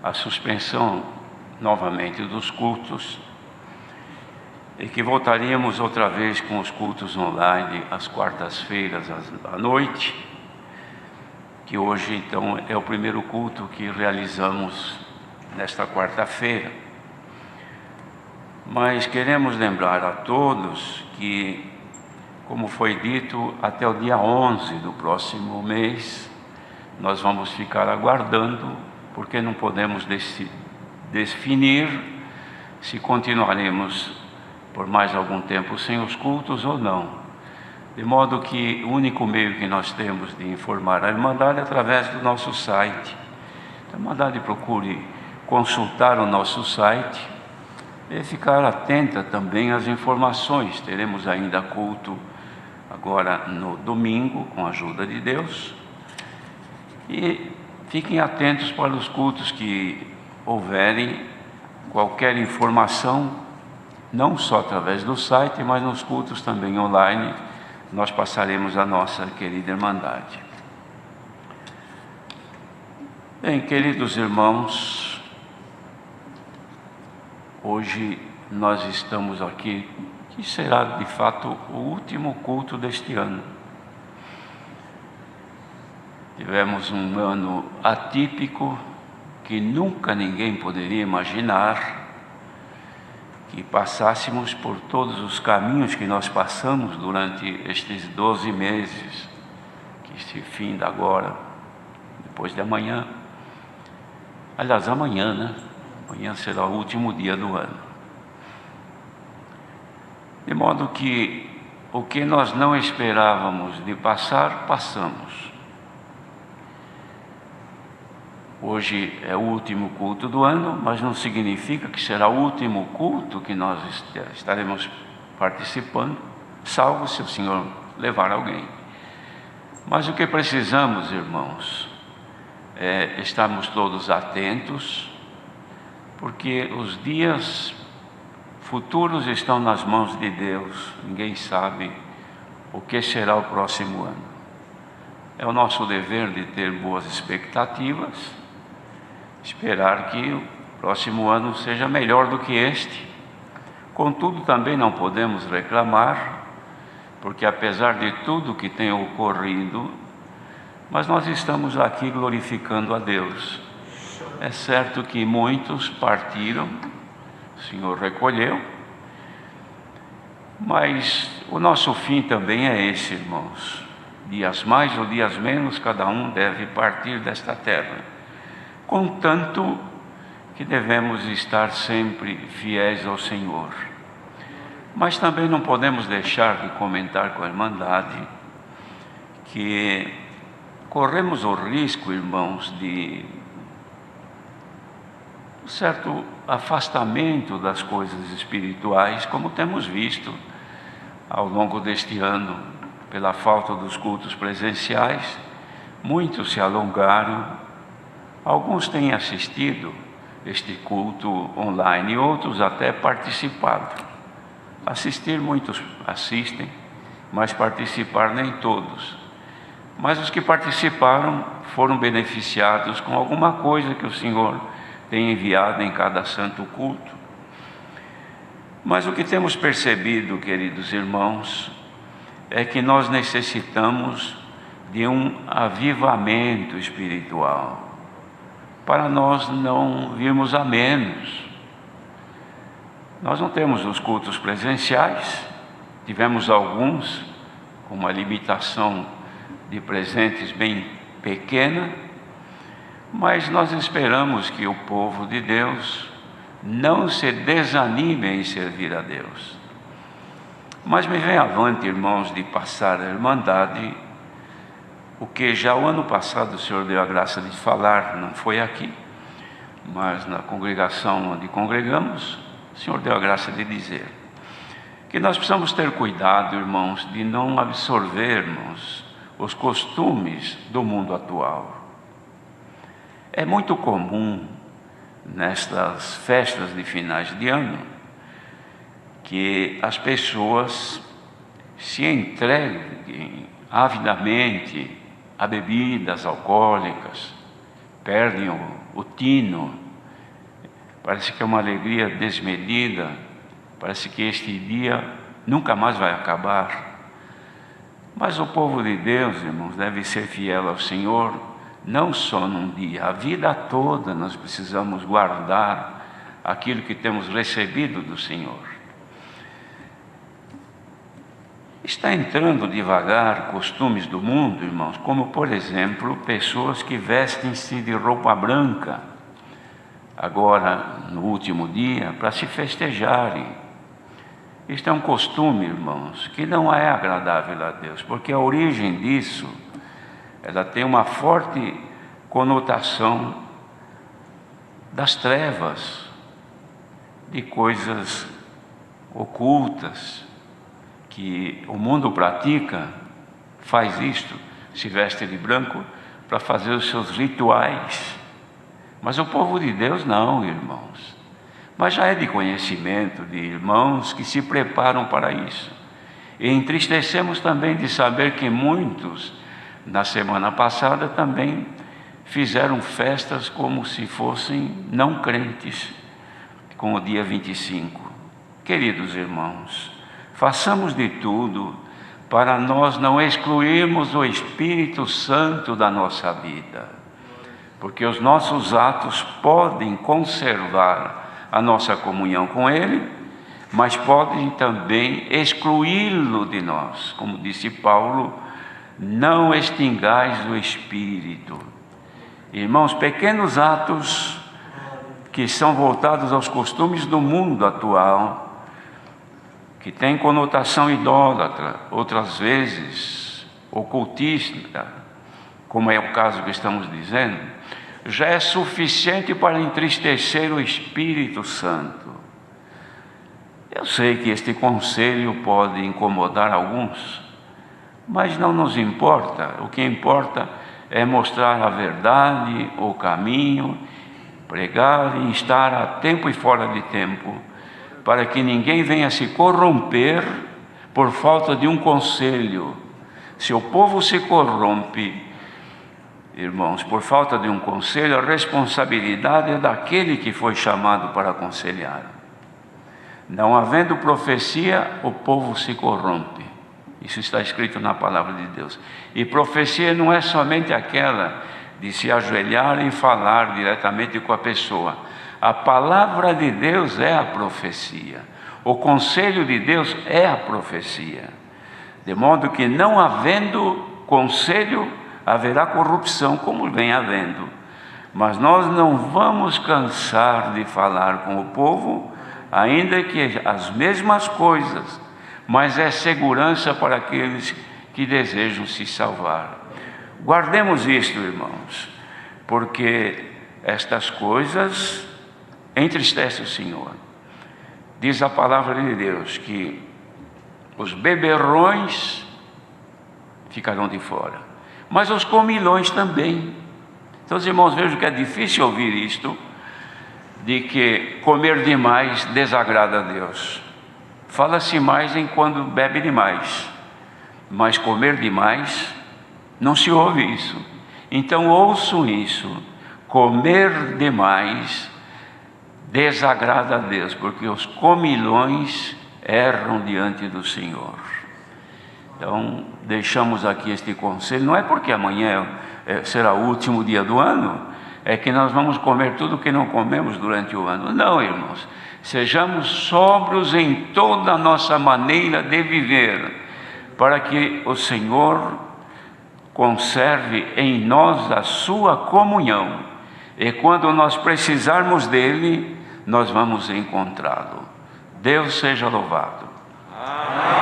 a suspensão novamente dos cultos e que voltaríamos outra vez com os cultos online às quartas-feiras à noite, que hoje então é o primeiro culto que realizamos nesta quarta-feira. Mas queremos lembrar a todos que, como foi dito, até o dia 11 do próximo mês, nós vamos ficar aguardando, porque não podemos definir se continuaremos por mais algum tempo sem os cultos ou não. De modo que o único meio que nós temos de informar a Irmandade é através do nosso site. A Irmandade procure consultar o nosso site e ficar atenta também às informações. Teremos ainda culto agora no domingo, com a ajuda de Deus. E fiquem atentos para os cultos que houverem, qualquer informação, não só através do site, mas nos cultos também online, nós passaremos a nossa querida Irmandade. Bem, queridos irmãos, hoje nós estamos aqui, que será de fato o último culto deste ano. Tivemos um ano atípico, que nunca ninguém poderia imaginar, que passássemos por todos os caminhos que nós passamos durante estes 12 meses, que se finda agora, depois de amanhã. Aliás, amanhã, né? Amanhã será o último dia do ano. De modo que o que nós não esperávamos de passar, passamos. Hoje é o último culto do ano, mas não significa que será o último culto que nós estaremos participando, salvo se o Senhor levar alguém. Mas o que precisamos, irmãos, é estarmos todos atentos, porque os dias futuros estão nas mãos de Deus. Ninguém sabe o que será o próximo ano. É o nosso dever de ter boas expectativas, esperar que o próximo ano seja melhor do que este. Contudo, também não podemos reclamar, porque apesar de tudo que tem ocorrido, mas nós estamos aqui glorificando a Deus. É certo que muitos partiram, o Senhor recolheu, mas o nosso fim também é esse, irmãos. Dias mais ou dias menos, cada um deve partir desta terra. Contanto que devemos estar sempre fiéis ao Senhor. Mas também não podemos deixar de comentar com a Irmandade que corremos o risco, irmãos, de um certo afastamento das coisas espirituais, como temos visto ao longo deste ano, pela falta dos cultos presenciais. Muitos se alongaram. Alguns têm assistido este culto online, outros até participado. Assistir, muitos assistem, mas participar nem todos. Mas os que participaram foram beneficiados com alguma coisa que o Senhor tem enviado em cada santo culto. Mas o que temos percebido, queridos irmãos, é que nós necessitamos de um avivamento espiritual, para nós não virmos a menos. Nós não temos os cultos presenciais, tivemos alguns com uma limitação de presentes bem pequena, mas nós esperamos que o povo de Deus não se desanime em servir a Deus. Mas me vem avante, irmãos, de passar a Irmandade o que já o ano passado o Senhor deu a graça de falar, não foi aqui, mas na congregação onde congregamos, o Senhor deu a graça de dizer que nós precisamos ter cuidado, irmãos, de não absorvermos os costumes do mundo atual. É muito comum nestas festas de finais de ano que as pessoas se entreguem avidamente a bebidas alcoólicas, perdem o tino, Parece que é uma alegria desmedida, parece que este dia nunca mais vai acabar. Mas o povo de Deus, irmãos, deve ser fiel ao Senhor, não só num dia, a vida toda nós precisamos guardar aquilo que temos recebido do Senhor. Está entrando devagar costumes do mundo, irmãos, como por exemplo, pessoas que vestem-se de roupa branca, agora no último dia, para se festejarem. Isto é um costume, irmãos, que não é agradável a Deus, porque a origem disso, ela tem uma forte conotação das trevas, de coisas ocultas, que o mundo pratica, faz isto, se veste de branco para fazer os seus rituais. Mas o povo de Deus não, irmãos. Mas já é de conhecimento de irmãos que se preparam para isso. E entristecemos também de saber que muitos, na semana passada, também fizeram festas como se fossem não crentes, com o dia 25. Queridos irmãos, façamos de tudo para nós não excluirmos o Espírito Santo da nossa vida, porque os nossos atos podem conservar a nossa comunhão com Ele, mas podem também excluí-lo de nós. Como disse Paulo, não extingais o Espírito. Irmãos, pequenos atos que são voltados aos costumes do mundo atual, que tem conotação idólatra, outras vezes ocultista, como é o caso que estamos dizendo, já é suficiente para entristecer o Espírito Santo. Eu sei que este conselho pode incomodar alguns, mas não nos importa. O que importa é mostrar a verdade, o caminho, pregar e estar a tempo e fora de tempo, para que ninguém venha se corromper por falta de um conselho. Se o povo se corrompe, irmãos, por falta de um conselho, a responsabilidade é daquele que foi chamado para aconselhar. Não havendo profecia, o povo se corrompe. Isso está escrito na palavra de Deus. E profecia não é somente aquela de se ajoelhar e falar diretamente com a pessoa. A palavra de Deus é a profecia. O conselho de Deus é a profecia. De modo que, não havendo conselho, haverá corrupção, como vem havendo. Mas nós não vamos cansar de falar com o povo, ainda que as mesmas coisas, mas é segurança para aqueles que desejam se salvar. Guardemos isto, irmãos, porque estas coisas entristecem o Senhor. Diz a palavra de Deus que os beberrões ficarão de fora, mas os comilões também. Então, os irmãos, vejam que é difícil ouvir isto, de que comer demais desagrada a Deus. Fala-se mais em quando bebe demais, mas comer demais, não se ouve isso. Então, ouçam isso: comer demais desagrada a Deus, porque os comilões erram diante do Senhor. Então, deixamos aqui este conselho. Não é porque amanhã será o último dia do ano, é que nós vamos comer tudo o que não comemos durante o ano. Não, irmãos. Sejamos sóbrios em toda a nossa maneira de viver, para que o Senhor conserve em nós a sua comunhão. E quando nós precisarmos dele, nós vamos encontrá-lo. Deus seja louvado. Amém.